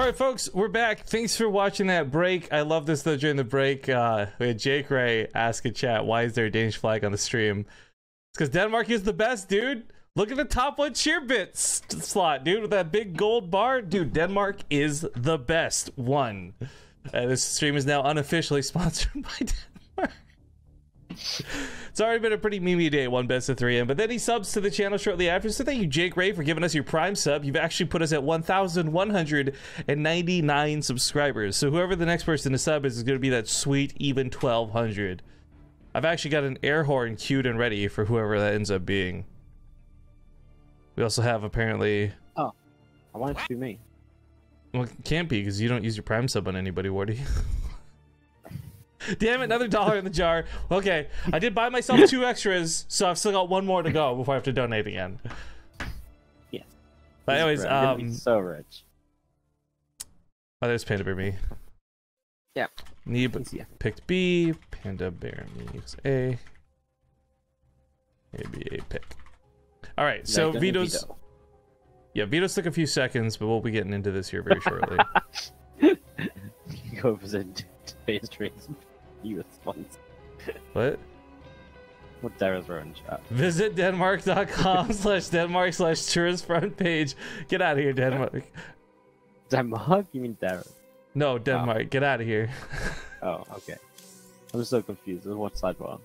All right, folks, we're back. Thanks for watching that break. I love this, though, during the break. We had Jake Ray ask in chat, why is there a Danish flag on the stream? It's because Denmark is the best, dude. Look at the top one cheer bits slot, dude, with that big gold bar. Dude, Denmark is the best one. This stream is now unofficially sponsored by Denmark. It's already been a pretty memey day at 1 best of 3 in, but then he subs to the channel shortly after. So thank you, Jake Ray, for giving us your Prime sub. You've actually put us at 1,199 subscribers. So whoever the next person to sub is going to be that sweet even 1,200. I've actually got an air horn queued and ready for whoever that ends up being. We also have apparently. Oh, I want it to be me. Well, it can't be because you don't use your Prime sub on anybody, Wardy. Damn it, another $1 in the jar. Okay, I did buy myself 2 extras, so I've still got 1 more to go before I have to donate again. Yeah. But anyways, so rich. Oh, there's PandaBearMe. Yeah. Neeb picked B. PandaBearMe is A. Maybe A pick. All right, so Vito's. Yeah, Vito's took a few seconds, but we'll be getting into this here very shortly. Go visit BaseTradeTV. What? What Dara's in chat. Visit denmark.com/denmark/tourist front page. Get out of here, Denmark. Denmark? You mean Dara? No, Denmark. Oh. Get out of here. Oh, okay. I'm so confused. What side we're on?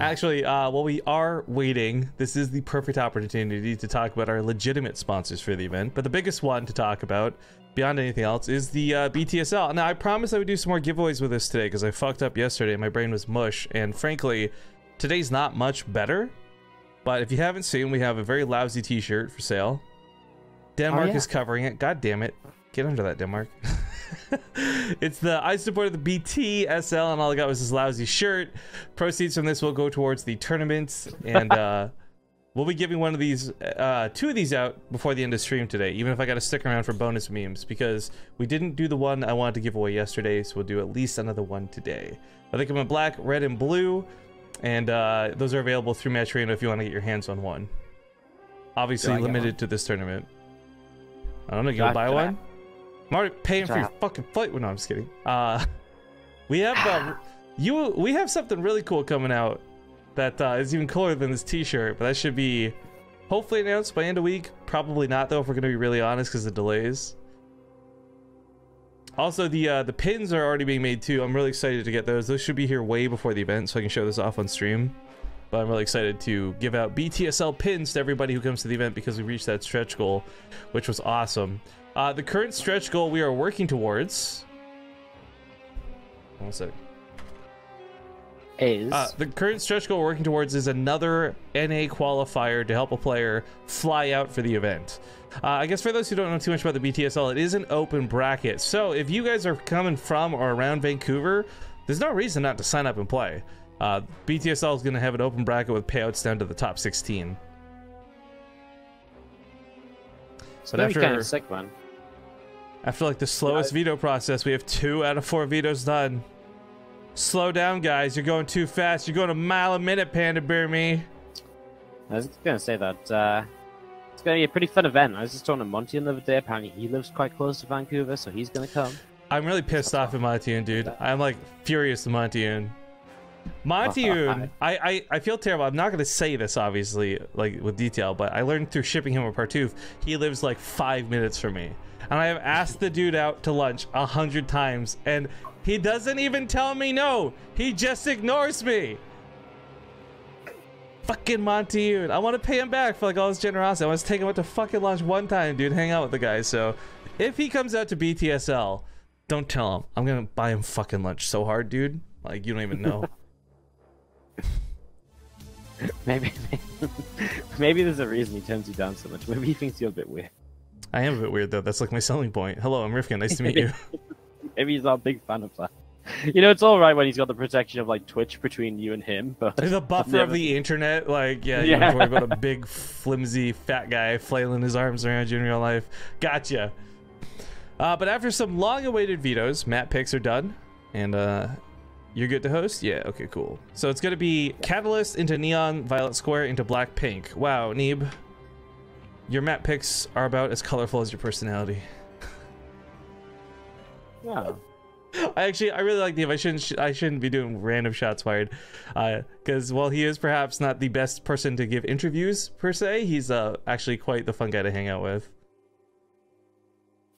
Actually, while we are waiting, this is the perfect opportunity to talk about our legitimate sponsors for the event. But the biggest one to talk about, beyond anything else, is the BTSL. Now, I promised I would do some more giveaways with this today because I fucked up yesterday. My brain was mush, and frankly, today's not much better. But if you haven't seen, we have a very lousy t-shirt for sale. Denmark is covering it. God damn it. Get under that, Denmark. It's the I supported the BTSL, and all I got was this lousy shirt. Proceeds from this will go towards the tournament, and we'll be giving one of these, 2 of these out before the end of stream today, even if I got to stick around for bonus memes, because we didn't do the one I wanted to give away yesterday, so we'll do at least another one today. I think I'm in black, red, and blue, and those are available through Match Arena if you want to get your hands on one. Obviously limited to this tournament. I don't know, you want to buy one? I'm already paying for your fucking flight. Well, no, I'm just kidding. We have we have something really cool coming out that is even cooler than this t-shirt, but that should be hopefully announced by end of week. Probably not, though, if we're gonna be really honest, because of delays. Also, the pins are already being made too. I'm really excited to get those. Those should be here way before the event, so I can show this off on stream. But I'm really excited to give out BTSL pins to everybody who comes to the event because we reached that stretch goal, which was awesome. The current stretch goal we are working towards. One sec. The current stretch goal we're working towards is another NA qualifier to help a player fly out for the event. I guess for those who don't know too much about the BTSL, it is an open bracket. So if you guys are coming from or around Vancouver, there's no reason not to sign up and play. BTSL is going to have an open bracket with payouts down to the top 16. But after kind of sick, man. After like the slowest veto process, we have 2 out of 4 vetoes done. Slow down, guys. You're going too fast. You're going a mile a minute, PandaBearMe. I was gonna say that it's gonna be a pretty fun event. I was just talking to Monty the other day. Apparently, he lives quite close to Vancouver, so he's gonna come. I'm really pissed off at Montiun, dude. I'm like furious at Montiun. Montiun, I feel terrible. I'm not gonna say this obviously, like with detail, but I learned through shipping him a Partouf. He lives like 5 minutes from me, and I have asked the dude out to lunch 100 times, and he doesn't even tell me no. He just ignores me. Fucking Montiun. I want to pay him back for like all his generosity. I want to take him out to fucking lunch one time, dude. Hang out with the guy. So if he comes out to BTSL, don't tell him. I'm gonna buy him fucking lunch so hard, dude. Like you don't even know. maybe there's a reason he turns you down so much. Maybe he thinks you're a bit weird. I am a bit weird though. That's like my selling point. Hello, I'm Rifkin. Nice to meet you. Maybe he's not a big fan of that. You know, it's all right when he's got the protection of like Twitch between you and him, but the buffer of the internet, like you don't have to worry about a big, flimsy, fat guy flailing his arms around you in real life. Gotcha. But after some long-awaited vetoes, Matt picks are done, and you're good to host. Yeah. Okay. Cool. So it's gonna be Catalyst into Neon, Violet Square into Black Pink. Wow, Neeb, your map picks are about as colorful as your personality. Yeah. I really like Neeb. I shouldn't be doing random shots fired, because while he is perhaps not the best person to give interviews per se, he's actually quite the fun guy to hang out with.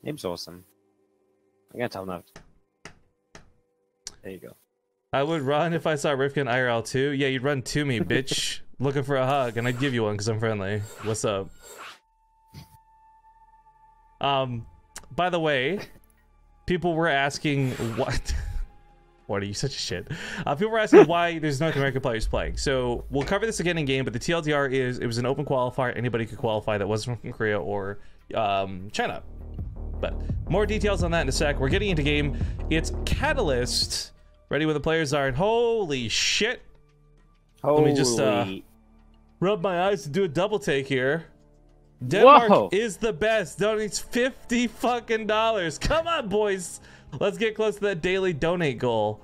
Neeb's awesome. I'm gonna tell him that. There you go. I would run if I saw Rifkin IRL too. Yeah, you'd run to me, bitch, looking for a hug, and I'd give you one because I'm friendly. What's up? By the way, people were asking what. What are you, such a shit? People were asking why there's North American players playing. So we'll cover this again in game, but the TLDR is it was an open qualifier. Anybody could qualify that wasn't from Korea or China. But more details on that in a sec. We're getting into game. It's Catalyst. Ready where the players are. And holy shit. Let me just rub my eyes to do a double take here. Denmark is the best. Donates $50 fucking dollars. Come on, boys. Let's get close to that daily donate goal.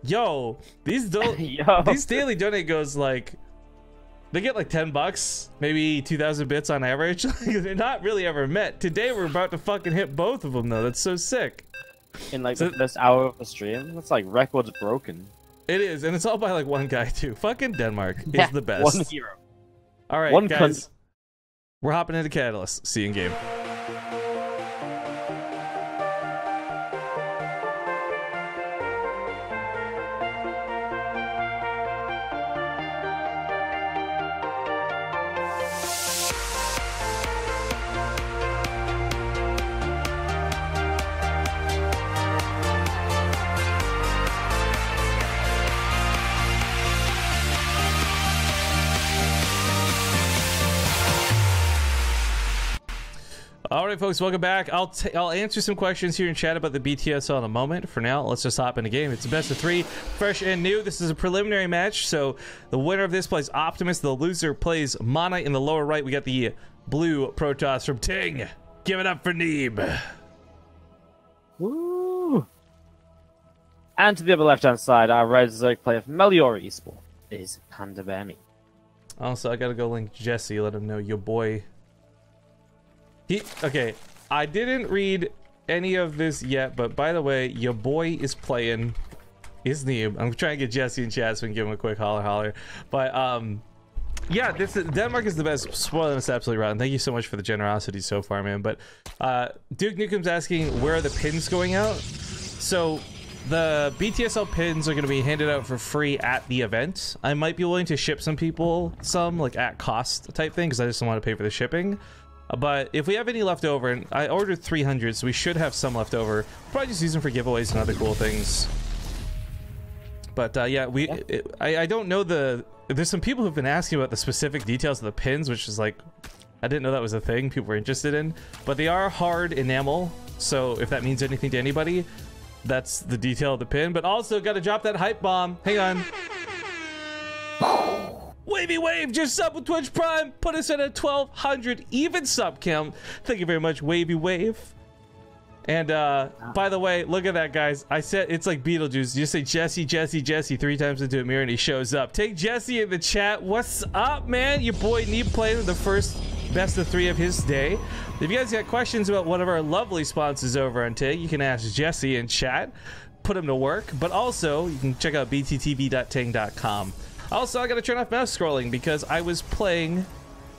Yo, these daily donate goes like they get like $10, maybe 2,000 bits on average. They're not really ever met. Today we're about to fucking hit both of them though. That's so sick. In like the first hour of the stream, that's like records broken. It is, and it's all by like one guy too. Fucking Denmark is the best. One hero. All right, guys. We're hopping into Catalyst. See you in game. All right, folks, welcome back. I'll answer some questions here in chat about the BTSL in a moment. For now, let's just hop in the game. It's a best of 3, fresh and new. This is a preliminary match, so the winner of this plays Optimus. The loser plays Mana. In the lower right, we got the blue Protoss from Ting. Give it up for Neeb. Woo! And to the other left-hand side, our red Zerg player from Meliora Esport is PandaBearMe. Also, I gotta go link Jesse. Let him know your boy. Okay, I didn't read any of this yet, but by the way, your boy is playing is Neeb. I'm trying to get Jesse in chat so we can give him a quick holler. But yeah, Denmark is the best. Spoiling us absolutely rotten. Thank you so much for the generosity so far, man. But Duke Nukem's asking where are the pins going out. So the BTSL pins are going to be handed out for free at the event. I might be willing to ship some people some like at cost type thing because I just don't want to pay for the shipping. But if we have any left over, and I ordered 300, so we should have some left over. Probably just use them for giveaways and other cool things. But yeah, I don't know there's some people who've been asking about the specific details of the pins, which is like, I didn't know that was a thing people were interested in. But they are hard enamel, so if that means anything to anybody, that's the detail of the pin. But also, gotta drop that hype bomb. Hang on. Wavy Wave just sub with Twitch Prime, put us at a 1,200 even sub count. Thank you very much, Wavy Wave. And by the way, look at that, guys. I said it's like Beetlejuice. You just say Jesse, Jesse, Jesse 3 times into a mirror and he shows up. Take Jesse in the chat. What's up, man? Your boy Neeb playing the first best of 3 of his day. If you guys got questions about one of our lovely sponsors over on Ting, you can ask Jesse in chat. Put him to work. But also, you can check out bttv.ting.com. Also, I gotta turn off mouse scrolling because I was playing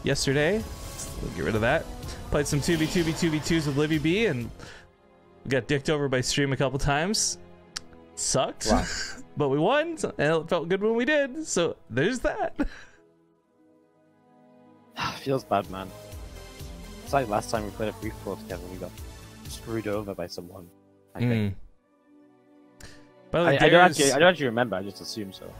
yesterday. We'll get rid of that. Played some 2v2v2v2s with Livy B and we got dicked over by stream a couple times. Sucked. Wow. But we won and it felt good when we did. So there's that. Feels bad, man. It's like last time we played a free for all together, we got screwed over by someone, I think. By the way, I don't actually remember, I just assume so.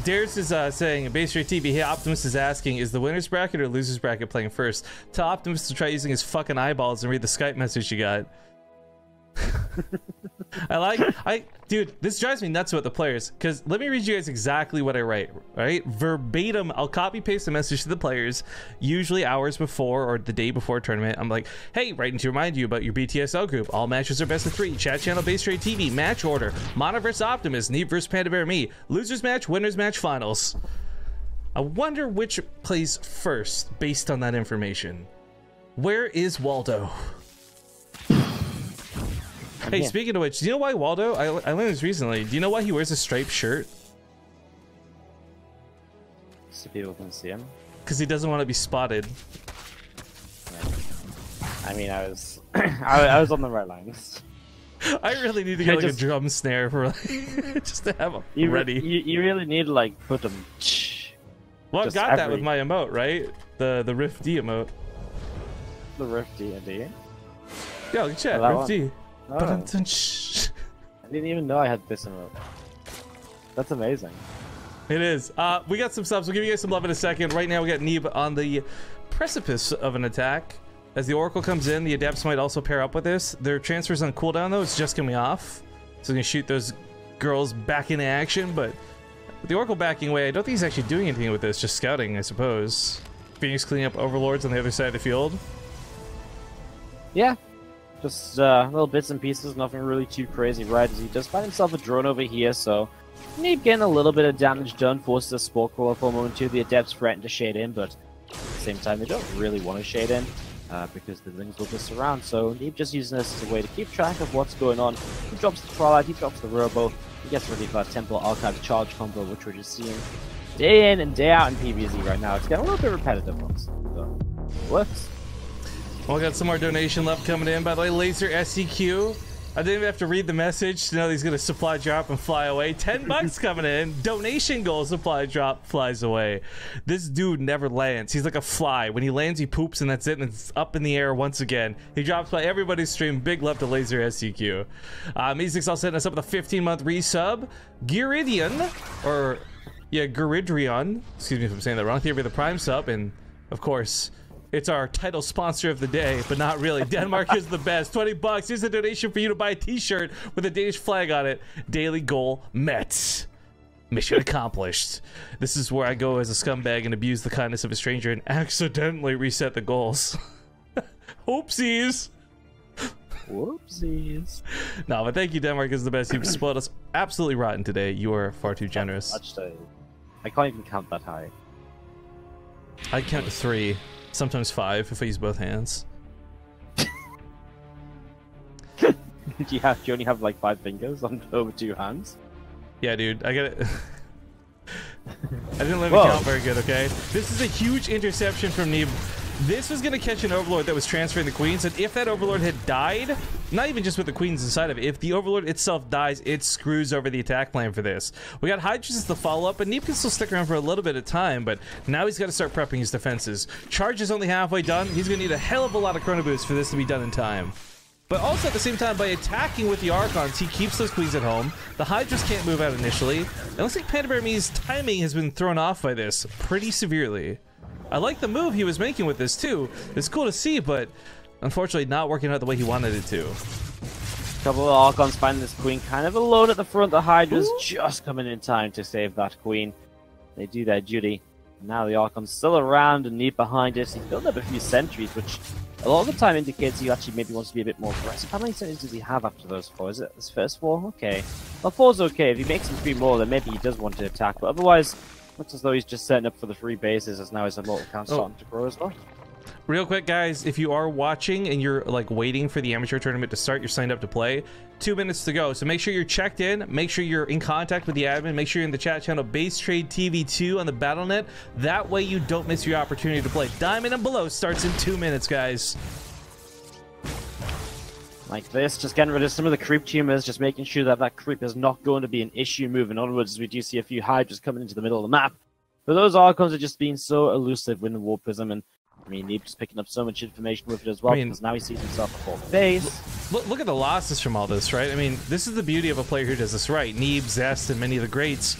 Darius is saying, BaseTradeTV, hey, Optimus is asking, is the winner's bracket or loser's bracket playing first? Tell Optimus to try using his fucking eyeballs and read the Skype message you got. Dude, this drives me nuts about the players, because let me read you guys exactly what I write, right? Verbatim, I'll copy paste the message to the players, usually hours before or the day before a tournament. I'm like, hey, writing to remind you about your BTSL group. All matches are best of 3. Chat channel BaseTradeTV. Match order. Mana vs Optimus. Neeb vs PandaBearMe. Losers match, winners match, finals. I wonder which plays first based on that information. Where is Waldo? Hey, speaking of which, do you know why Waldo? I learned this recently. Do you know why he wears a striped shirt? So people can see him. Because he doesn't want to be spotted. Yeah. I mean, I was I was on the right lines. I really need to get like a drum snare for just to have them ready. You really need to like put them. Well, I've got that with my emote, right? The Rift D emote. The Rift D, indeed. Yeah, look at chat. Rift D. Oh. I didn't even know I had this emote. That's amazing. It is. We got some subs. We'll give you guys some love in a second. Right now, we got Neeb on the precipice of an attack. As the Oracle comes in, the Adepts might also pair up with this. Their transfer's on cooldown, though. It's just coming off. So they're going to shoot those girls back into action. But with the Oracle backing away, I don't think he's actually doing anything with this. Just scouting, I suppose. Phoenix cleaning up Overlords on the other side of the field. Yeah. Just little bits and pieces. Nothing really too crazy, right? As he does find himself a drone over here, so Neeb getting a little bit of damage done. Forces a Spore Crawler for a moment too. The Adepts threaten to shade in, but at the same time, they don't really want to shade in. Because the Lings will just surround, so Neeb just using this as a way to keep track of what's going on. He drops the Twilight, he drops the Robo, he gets ready for a Temple Archive charge combo, which we're just seeing day in and day out in PvZ right now. It's getting a little bit repetitive once, so it works. Well, we got some more donation left coming in. By the way, Laser SEQ. I didn't even have to read the message to know he's going to supply drop and fly away. 10 bucks coming in. Donation goal, supply drop, flies away. This dude never lands. He's like a fly. When he lands, he poops, and that's it, and it's up in the air once again. He drops by everybody's stream. Big love to Laser SEQ. Meezick's all setting us up with a 15-month resub. Giridion, or, yeah, Giridrion. Excuse me if I'm saying that wrong. Theory of the Prime sub, and, of course, it's our title sponsor of the day, but not really. Denmark is the best. 20 bucks. Here's a donation for you to buy a t-shirt with a Danish flag on it. Daily goal met. Mission accomplished. This is where I go as a scumbag and abuse the kindness of a stranger and accidentally reset the goals. Oopsies. Whoopsies. No, but thank you, Denmark is the best. You've spoiled us absolutely rotten today. You are far too generous. I can't even count that high. I count to 3. Sometimes 5 if I use both hands. Do you only have like 5 fingers on over 2 hands? Yeah, dude, I get it. I didn't learn to count very good, okay? This is a huge interception from Neeb. This was going to catch an Overlord that was transferring the Queens, and if that Overlord had died, not even just with the Queens inside of it, if the Overlord itself dies, it screws over the attack plan for this. We got Hydras as the follow-up, but Neeb can still stick around for a little bit of time, but now he's got to start prepping his defenses. Charge is only halfway done. He's going to need a hell of a lot of Chrono Boost for this to be done in time. But also at the same time, by attacking with the Archons, he keeps those Queens at home. The Hydras can't move out initially. It looks like PandaBearMe's timing has been thrown off by this pretty severely. I like the move he was making with this too. It's cool to see, but unfortunately not working out the way he wanted it to. A couple of Archons finding this Queen kind of alone at the front. The Hydra's just coming in time to save that Queen. They do their duty. Now the Archon's still around and Neeb behind it. He's built up a few sentries, which a lot of the time indicates he actually maybe wants to be a bit more aggressive. How many sentries does he have after those 4? Is it his first 4? Okay. Well, 4's okay. If he makes him 3 more, then maybe he does want to attack. But otherwise, looks as though he's just setting up for the 3 bases, as now his immortal count's starting to grow as well. Real quick, guys, if you are watching and you're like waiting for the amateur tournament to start, you're signed up to play, 2 minutes to go. So make sure you're checked in, make sure you're in contact with the admin, make sure you're in the chat channel BaseTradeTV 2 on the BattleNet. That way you don't miss your opportunity to play. Diamond and below starts in 2 minutes, guys. Like this, just getting rid of some of the creep tumors, just making sure that that creep is not going to be an issue moving onwards, as we do see a few Hydras coming into the middle of the map. But those Archons are just being so elusive with the War Prism, and I mean, Neeb just picking up so much information with it as well, because now he sees himself a full base. Look at the losses from all this, right? I mean, this is the beauty of a player who does this right. Neeb, Zest, and many of the greats.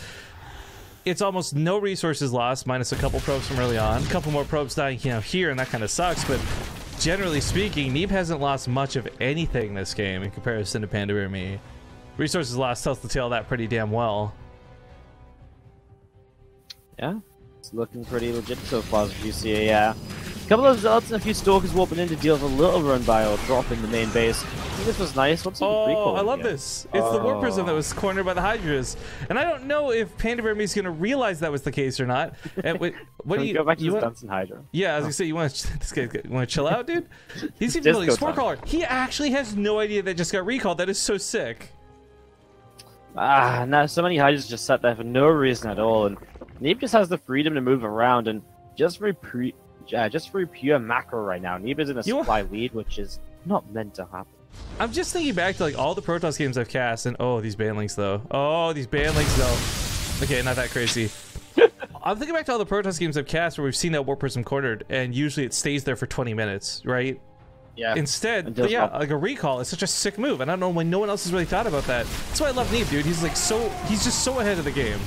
It's almost no resources lost, minus a couple probes from early on. A couple more probes dying, you know, here, and that kind of sucks, but generally speaking, Neeb hasn't lost much of anything this game in comparison to PandaBearMe. Resources lost tells the tale that pretty damn well. Yeah, it's looking pretty legit so far, as you see a A couple of Zealots and a few Stalkers warping in to deal with a little run by or drop in the main base. I think this was nice. What's I love this. It's the Warp Prism that was cornered by the Hydras. And I don't know if PandaBearMe is going to realize that was the case or not. And what do you go back to Dancing Hydra? Yeah, I was going to say, you want to chill out, dude? He's even building Spore Caller. He actually has no idea that just got recalled. That is so sick. Now so many Hydras just sat there for no reason at all. And Neeb just has the freedom to move around and just for pure macro right now. Neeb is in a supply lead, which is not meant to happen. I'm just thinking back to like all the Protoss games I've cast, and these banlings though. Oh, these banlings though. Okay, not that crazy. I'm thinking back to all the Protoss games I've cast where we've seen that Warp Prism cornered, and usually it stays there for 20 minutes, right? Yeah. Instead, like a recall is such a sick move, and I don't know when no one else has really thought about that. That's why I love Neeb, dude. He's just so ahead of the game.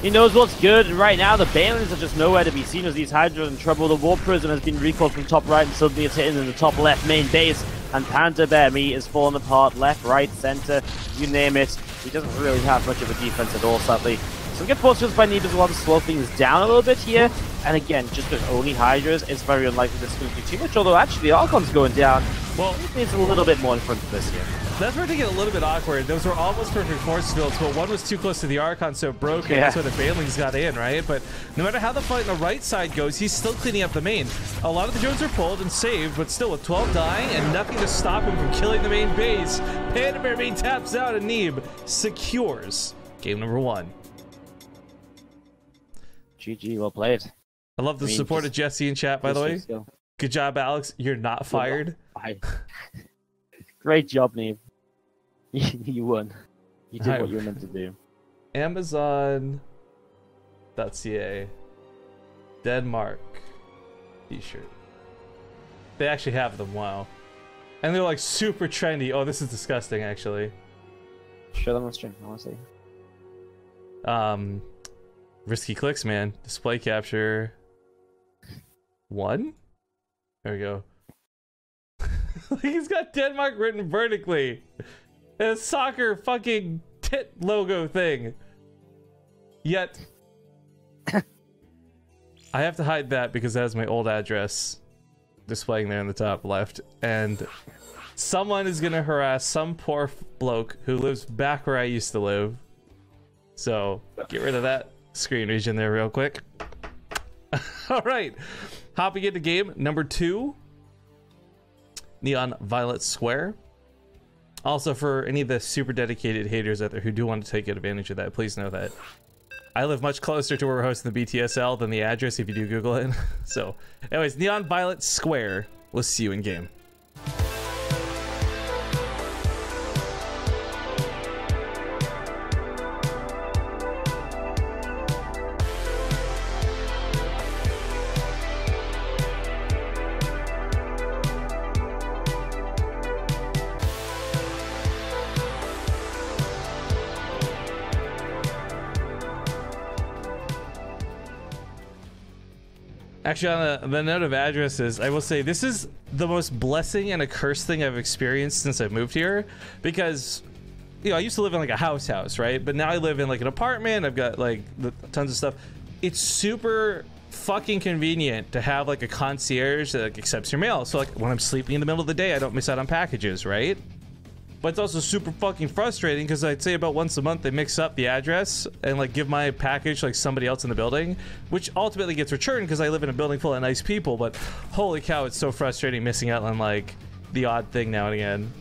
He knows what's good, and right now the Banelings are just nowhere to be seen as these Hydra are in trouble. The Warp Prism has been recalled from top right and suddenly it's hitting in the top left main base, and PandaBearMe is falling apart left, right, center, you name it. He doesn't really have much of a defense at all, sadly. Some good fortunes by Neeb as well to slow things down a little bit here. And again, just with only Hydras, it's very unlikely this is going to do too much, although actually the Archon's going down. Well, it needs a little bit more in front of this here. That's where they get a little bit awkward. Those were almost perfect force fields, but one was too close to the Archon, so it broke, and that's where the Banelings got in, right? But no matter how the fight on the right side goes, he's still cleaning up the main. A lot of the drones are pulled and saved, but still with 12 dying and nothing to stop him from killing the main base, PandaBearMe taps out and Neeb secures game number 1. GG, well played. I love the support of Jesse in chat, by the way. Good job, Alex. You're not fired. Great job, Neeb. You won. You did what you were meant to do. Amazon.ca. Denmark. T-shirt. They actually have them. Wow. And they're like super trendy. Oh, this is disgusting, actually. Show them on stream. I want to see. Risky clicks, man. Display capture. 1? There we go. He's got Denmark written vertically. And a soccer fucking tit logo thing. Yet I have to hide that because that is my old address displaying there in the top left. And someone is gonna harass some poor bloke who lives back where I used to live. So get rid of that screen region there real quick. All right, hopping into game number 2. Neon Violet Square. Also, for any of the super dedicated haters out there who do want to take advantage of that, please know that I live much closer to where we're hosting the BTSL than the address if you do Google it. So, anyways, Neon Violet Square. We'll see you in game. Actually, on the note of addresses, I will say this is the most blessing and a curse thing I've experienced since I moved here, because, you know, I used to live in like a house, right? But now I live in like an apartment. I've got like tons of stuff. It's super fucking convenient to have like a concierge that like accepts your mail. So like when I'm sleeping in the middle of the day, I don't miss out on packages, right? But it's also super fucking frustrating because I'd say about once a month they mix up the address and like give my package to like somebody else in the building, which ultimately gets returned because I live in a building full of nice people. But holy cow, it's so frustrating missing out on like the odd thing now and again.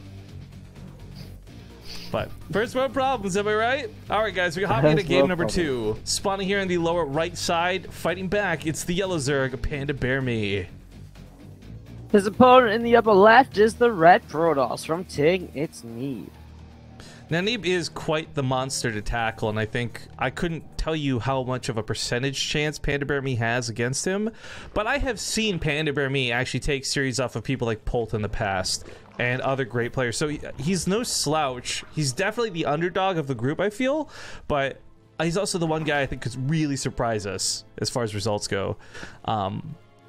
But first world problems, am I right? All right, guys, we're hopping into game number 2. Spawning here on the lower right side, fighting back. It's the Yellow Zerg, PandaBearMe. His opponent in the upper left is the Red Protoss from Ting. It's Neeb. Now, Neeb is quite the monster to tackle, and I think I couldn't tell you how much of a percentage chance PandaBearMe has against him, but I have seen PandaBearMe actually take series off of people like Polt in the past and other great players. So he's no slouch. He's definitely the underdog of the group, I feel, but he's also the one guy I think could really surprise us as far as results go.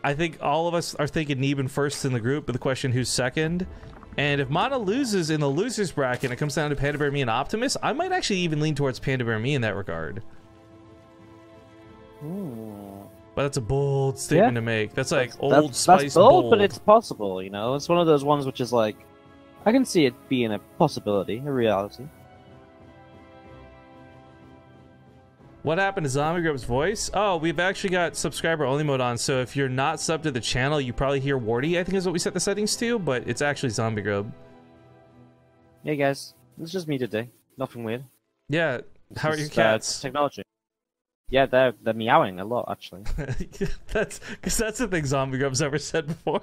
I think all of us are thinking Neeb in first in the group, but the question who's second. And if Mana loses in the losers bracket and it comes down to PandaBearMe and Optimus, I might actually even lean towards PandaBearMe in that regard. Ooh. But that's a bold statement to make. That's like Old Spice that's bold, bold. but it's possible, you know? It's one of those ones which is like, I can see it being a possibility, a reality. What happened to Zombie Grub's voice? Oh, we've actually got subscriber only mode on, so if you're not subbed to the channel, you probably hear Wardy, I think is what we set the settings to, but it's actually Zombie Grub. Hey guys, it's just me today. Nothing weird. Yeah, how are your cats? Technology. Yeah, they're meowing a lot, actually. That's because that's the thing Zombie Grub's ever said before.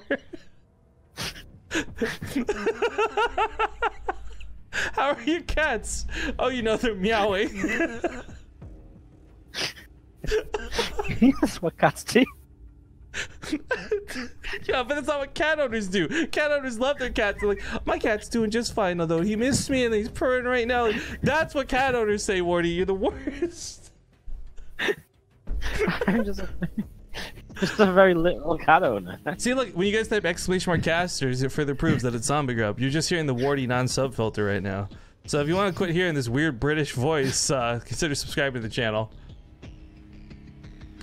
How are your cats? Oh, you know they're meowing. That's what cats do. Yeah, but that's not what cat owners do. Cat owners love their cats. They're like, my cat's doing just fine, although he missed me and he's purring right now. Like, that's what cat owners say, Wardy. You're the worst. I'm just a very little cat owner. See, look, when you guys type ! casters, it further proves that it's Zombie Grub. You're just hearing the Wardy non-sub filter right now. So if you want to quit hearing this weird British voice, consider subscribing to the channel.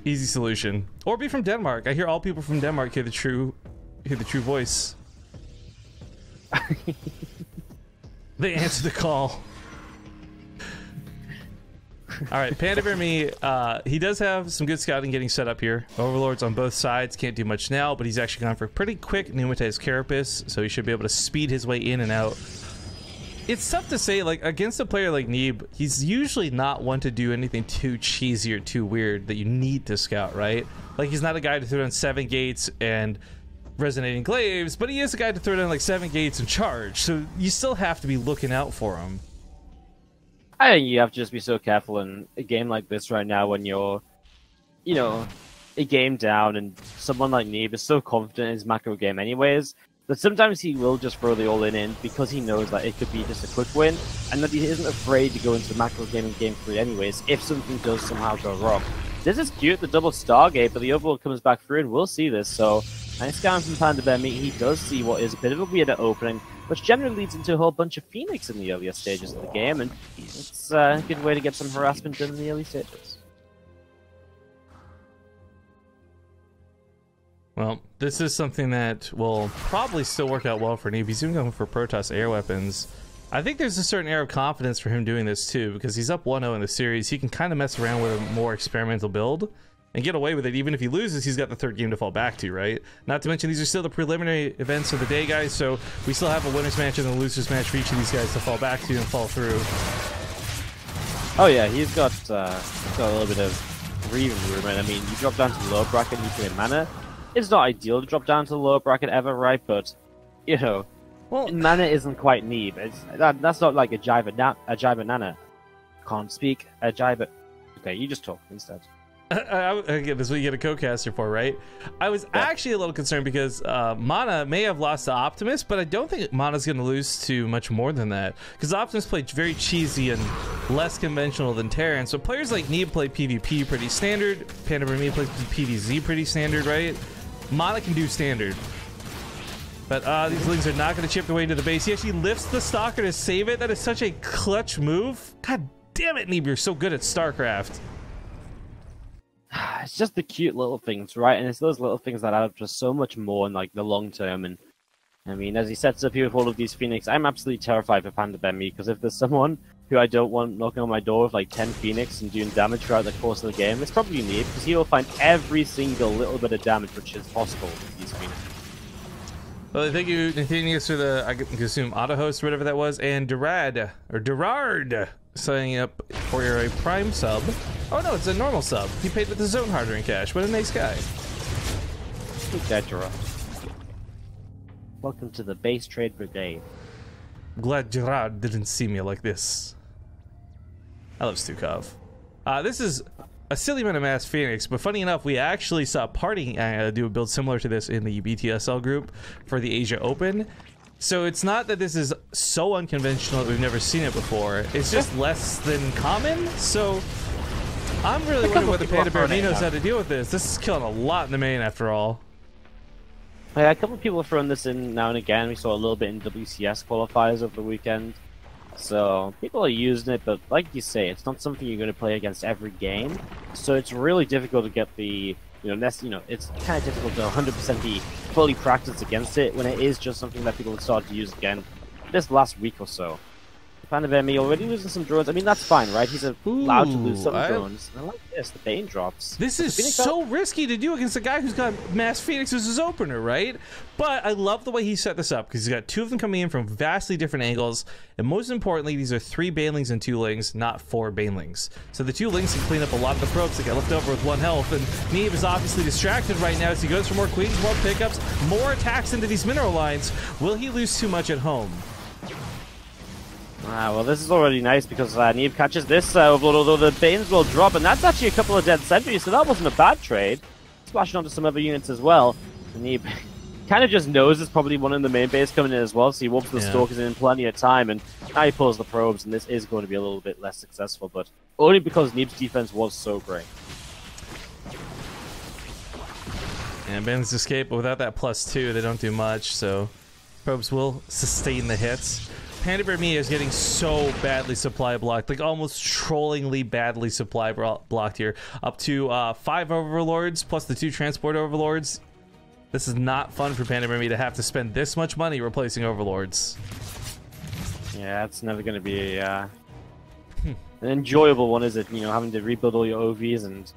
Easy solution. Or be from Denmark. I hear all people from Denmark hear the true voice. They answer the call. Alright, PandaBearMe, he does have some good scouting getting set up here. Overlords on both sides, can't do much now, but he's actually gone for a pretty quick pneumatized carapace, so he should be able to speed his way in and out. It's tough to say, like, against a player like Neeb, he's usually not one to do anything too cheesy or too weird that you need to scout, right? Like, he's not a guy to throw down 7 gates and resonating glaives, but he is a guy to throw down like 7 gates and charge, so you still have to be looking out for him. I think you have to just be so careful in a game like this right now when you're, you know, a game down and someone like Neeb is so confident in his macro game anyways, that sometimes he will just throw the all-in because he knows that it could be just a quick win, and that he isn't afraid to go into the macro game in Game 3 anyways, if something does somehow go wrong. This is cute, the double Stargate, but the overlord comes back through and we'll see this, so nice scan from PandaBearMe. He does see what is a bit of a weirder opening, which generally leads into a whole bunch of Phoenix in the earlier stages of the game, and it's a good way to get some harassment done in the early stages. Well, this is something that will probably still work out well for Neeb. He's even going for Protoss air weapons. I think there's a certain air of confidence for him doing this too, because he's up 1-0 in the series. He can kind of mess around with a more experimental build and get away with it. Even if he loses, he's got the 3rd game to fall back to, right? Not to mention, these are still the preliminary events of the day, guys, so we still have a winner's match and a loser's match for each of these guys to fall back to and fall through. Oh yeah, he's got a little bit of breathing room, and I mean, you drop down to the lower bracket and you play mana. It's not ideal to drop down to the lower bracket ever, right? But, you know, well, mana isn't quite Neeb. That's not like a Jive Nana. Can't speak. A Jive. Okay, you just talk instead. Again, this is what you get a co-caster for, right? I was actually a little concerned because Mana may have lost to Optimus, but I don't think Mana's going to lose to much more than that. Because Optimus played very cheesy and less conventional than Terran. So players like Neeb play PvP pretty standard. PandaBearMe plays PvZ pretty standard, right? Mana can do standard. But these Lings are not going to chip their way into the base. He actually lifts the Stalker to save it. That is such a clutch move. God damn it, Neeb, you're so good at StarCraft. It's just the cute little things, right? And it's those little things that add up to so much more in like the long term. And I mean, as he sets up here with all of these Phoenix, I'm absolutely terrified for PandaBearMe, because if there's someone who I don't want knocking on my door with like 10 Phoenix and doing damage throughout the course of the game, it's probably Neeb, because he will find every single little bit of damage which is possible with these Phoenix. Well, thank you, Nathanius, for the, I can assume, auto host, whatever that was, and Durard, signing up for a Prime sub. Oh no, it's a normal sub. He paid with his own hard-earned cash. What a nice guy. Good guy, Durard. Welcome to the Base Trade Brigade. Glad Gerard didn't see me like this. I love Stukov. This is a silly amount of mass Phoenix, but funny enough, we actually saw Party do a build similar to this in the BTSL group for the Asia Open. So it's not that this is so unconventional that we've never seen it before. It's just less than common. So I'm really wondering what the PandaBearMe knows how to deal with this. This is killing a lot in the main after all. Yeah, a couple of people are throwing this in now and again. We saw a little bit in WCS qualifiers over the weekend. So people are using it, but like you say, it's not something you're going to play against every game. So it's really difficult to get the it's kind of difficult to 100% be fully practiced against it when it is just something that people have started to use again this last week or so. PandaBearMe already losing some drones. I mean, that's fine, right? He's allowed to lose some drones. And I like this, the Bane drops. This is so risky to do against a guy who's got Mass Phoenix as his opener, right? But I love the way he set this up, because he's got 2 of them coming in from vastly different angles, and most importantly, these are 3 Banelings and 2 Lings, not 4 Banelings. So the 2 Lings can clean up a lot of the probes that get left over with 1 health, and Neeb is obviously distracted right now as he goes for more queens, more pickups, more attacks into these mineral lines. Will he lose too much at home? Well, this is already nice because Neeb catches this Overlord, although the Banes will drop, and that's actually a couple of dead sentries, so that wasn't a bad trade. Splashing onto some other units as well. Neeb kind of just knows it's probably one in the main base coming in as well, so he warps the Stalkers in plenty of time, and now he pulls the probes, and this is going to be a little bit less successful, but only because Neeb's defense was so great. And Banelings escape, but without that +2, they don't do much, so probes will sustain the hits. PandaBearMe is getting so badly supply blocked, like almost trollingly badly supply blocked here. Up to 5 Overlords plus the 2 Transport Overlords. This is not fun for PandaBearMe to have to spend this much money replacing Overlords. Yeah, it's never going to be an enjoyable one, is it? You know, having to rebuild all your OVs and...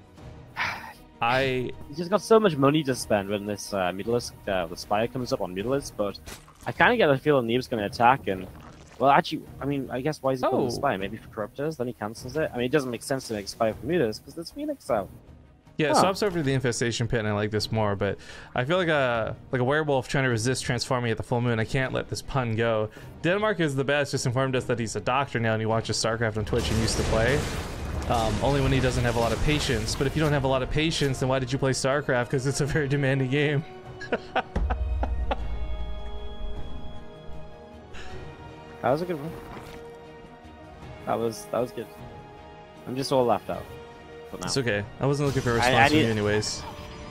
He's just got so much money to spend when this Mutalisk, the Spire comes up on Mutalisk, but I kind of get the feeling Neeb's going to attack and... Well, actually, I mean, I guess why is he pulling the Spire? Maybe for Corruptors, then he cancels it? I mean, it doesn't make sense to make Spire for Mutalisk because there's Phoenix out. Yeah, so I'm over to the Infestation Pit and I like this more, but I feel like a werewolf trying to resist transforming at the full moon. I can't let this pun go. Denmark is the best, just informed us that he's a doctor now and he watches StarCraft on Twitch and used to play. Only when he doesn't have a lot of patience. But if you don't have a lot of patience, then why did you play StarCraft? Because it's a very demanding game. That was a good one. That was good. I'm just all laughed out. It's okay. I wasn't looking for a response from you anyways.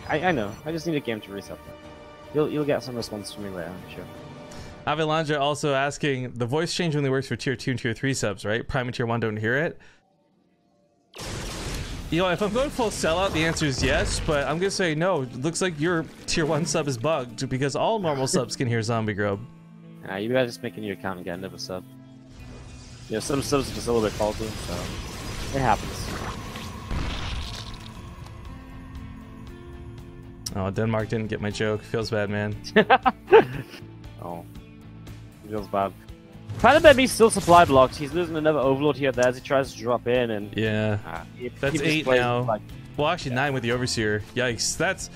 I know. I just need a game to reset that. You'll get some response from me later, I'm sure. Avalandra also asking, the voice change only works for tier 2 and tier 3 subs, right? Prime and tier 1 don't hear it. You know, if I'm going full sellout, the answer is yes, but I'm gonna say no. It looks like your tier 1 sub is bugged because all normal subs can hear Zombie Grub. You gotta just make a new account and get another sub. You know, some subs are just a little bit faulty, so it happens. Oh, Denmark didn't get my joke. Feels bad, man. Oh, it feels bad. PandaBearMe still supply blocked. He's losing another Overlord here there as he tries to drop in, and yeah, that's 8 now. Well, actually 9 with the Overseer. Yikes! That's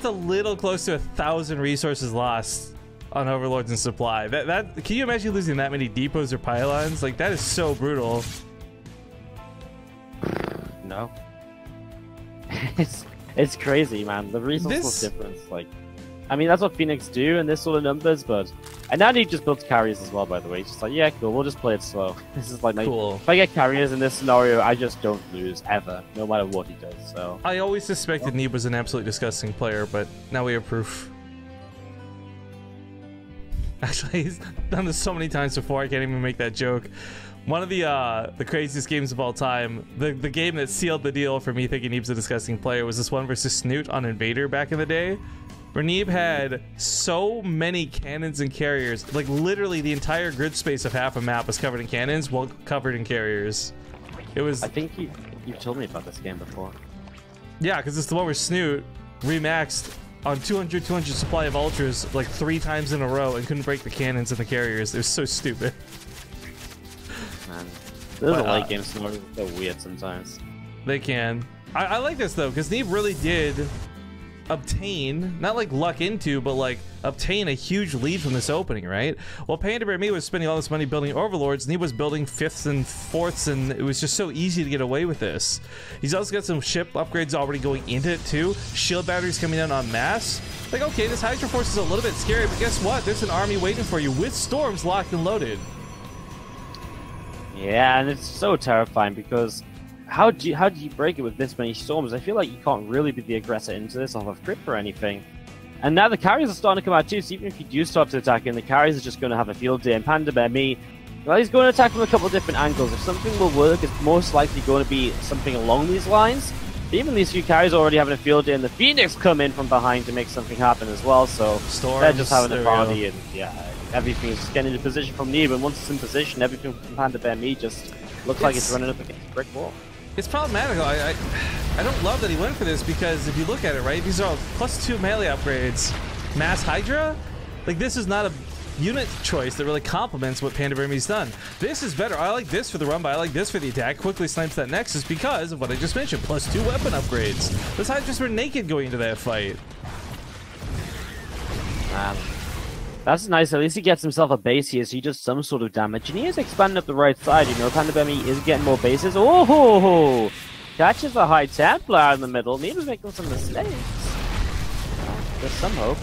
a little close to 1,000 resources lost on Overlords and supply. That can you imagine losing that many depots or pylons? Like that is so brutal. No, it's crazy, man. The resource difference, like, I mean, that's what Phoenix do in this sort of numbers, but and now he just built carriers as well. By the way, it's just like, yeah, cool. We'll just play it slow. This is like, cool. If I get carriers in this scenario, I just don't lose ever, no matter what he does. So I always suspected Neeb was an absolutely disgusting player, but now we have proof. Actually, he's done this so many times before, I can't even make that joke. One of the craziest games of all time, the game that sealed the deal for me thinking Neeb's a disgusting player, was this one versus Snoot on Invader back in the day, where Neeb had so many cannons and carriers, like literally the entire grid space of half a map was covered in cannons, while covered in carriers. It was... I think you've told me about this game before. Yeah, because it's the one where Snoot remaxed on 200 supply of ultras like 3 times in a row and couldn't break the cannons and the carriers. It was so stupid. Man, those are late game scenarios so weird sometimes. They can. I like this though, because Neeb really did obtain, not like luck into, but like obtain a huge lead from this opening, right? While PandaBearMe was spending all this money building Overlords, Neeb was building 5th and 4ths, and it was just so easy to get away with this. He's also got some ship upgrades already going into it too. Shield batteries coming down en masse. Like, okay, this Hydra Force is a little bit scary, but guess what? There's an army waiting for you with storms locked and loaded. Yeah, and it's so terrifying because how do you break it with this many storms? I feel like you can't really be the aggressor into this off of Crypt or anything. And now the carriers are starting to come out too, so even if you do start to attack in, the carriers are just going to have a field day. And PandaBearMe, well, he's going to attack from a couple of different angles. If something will work, it's most likely going to be something along these lines. Even these few carries already having a field day, and the Phoenix come in from behind to make something happen as well. So Storms, they're just having a party, and yeah, everything's just getting into position from Neeb. And once it's in position, everything from PandaBearMe just looks like it's running up against a brick wall. It's problematic. I don't love that he went for this, because if you look at it, right, these are all +2 melee upgrades. Mass Hydra? Like, this is not a unit choice that really complements what PandaBearMe's done. This is better. I like this for the run by. I like this for the attack. Quickly snipes that Nexus because of what I just mentioned. +2 weapon upgrades. Those Hydras were naked going into that fight. That's nice. At least he gets himself a base here, so he does some sort of damage. And he is expanding up the right side. You know, PandaBearMe is getting more bases. Oh! Catches a High Templar in the middle. Neeb is making some mistakes. There's some hope.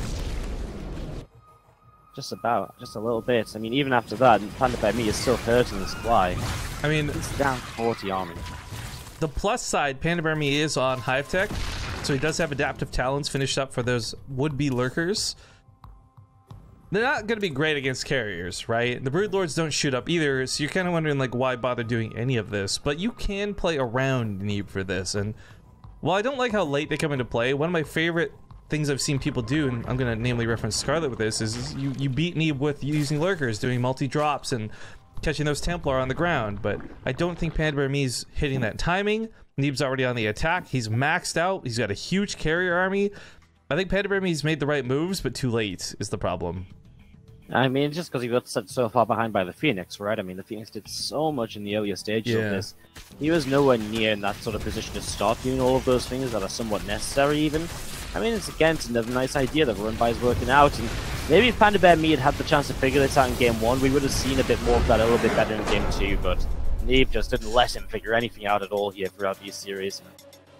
Just a little bit. I mean, even after that, PandaBearMe is still hurting the supply. I mean, he's down 40 army. The plus side, PandaBearMe is on Hive Tech, so he does have adaptive talents finished up for those would-be lurkers. They're not going to be great against carriers, right? The Broodlords don't shoot up either, so you're kind of wondering, like, why bother doing any of this? But you can play around Neeb for this, and while I don't like how late they come into play, one of my favorite things I've seen people do, and I'm going to namely reference Scarlet with this, is you beat Neeb with using lurkers, doing multi-drops, and catching those Templar on the ground. But I don't think PandaBearMe's hitting that timing. Neeb's already on the attack. He's maxed out. He's got a huge carrier army. I think PandaBearMe's made the right moves, but too late is the problem. I mean, just because he got set so far behind by the Phoenix, right? I mean, the Phoenix did so much in the earlier stages of this. He was nowhere near in that sort of position to start doing all of those things that are somewhat necessary, even. I mean, it's another nice idea that run by is working out, and maybe if PandaBearMe had the chance to figure this out in Game 1, we would have seen a bit more of that a little bit better in Game 2, but Neeb just didn't let him figure anything out at all here throughout these series.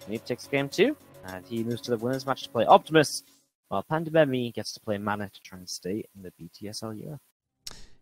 Neeb takes Game 2, and he moves to the winners match to play Optimus, while PandaBearMe gets to play Mana to try and stay in the BTSL Euro.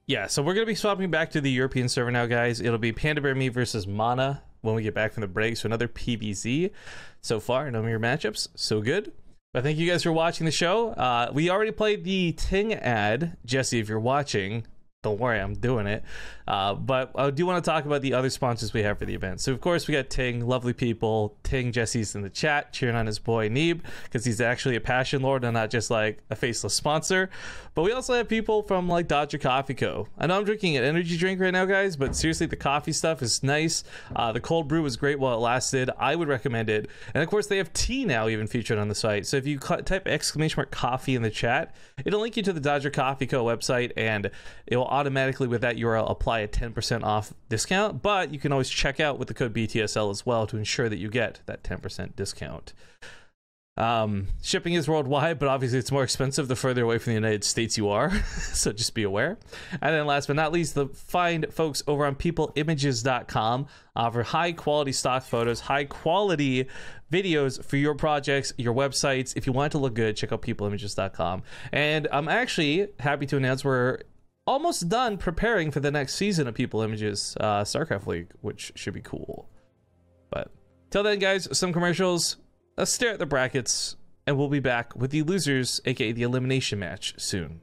Yeah, so we're going to be swapping back to the European server now, guys. It'll be PandaBearMe versus Mana when we get back from the break, so another PvZ. So far, no mirror matchups, so good. But thank you guys for watching the show. We already played the Ting ad. Jesse, if you're watching, don't worry, I'm doing it. But I do want to talk about the other sponsors we have for the event. So, of course, we got Ting, lovely people. Ting, Jesse's in the chat, cheering on his boy Neeb, because he's actually a passion lord and not just like a faceless sponsor. But we also have people from like Dodger Coffee Co. I know I'm drinking an energy drink right now, guys, but seriously, the coffee stuff is nice. The cold brew was great while it lasted. I would recommend it. And of course, they have tea now even featured on the site. So if you type !coffee in the chat, it'll link you to the Dodger Coffee Co. website, and it will automatically, with that URL, apply a 10% off discount. But you can always check out with the code BTSL as well to ensure that you get that 10% discount. Shipping is worldwide, but obviously it's more expensive the further away from the United States you are, so just be aware. And then last but not least, the fine folks over on peopleimages.com offer high quality stock photos, high quality videos for your projects, your websites. If you want it to look good, check out peopleimages.com. And I'm actually happy to announce we're almost done preparing for the next season of People Images StarCraft League, which should be cool. But till then, guys, some commercials. Let's stare at the brackets, and we'll be back with the losers, aka the elimination match, soon.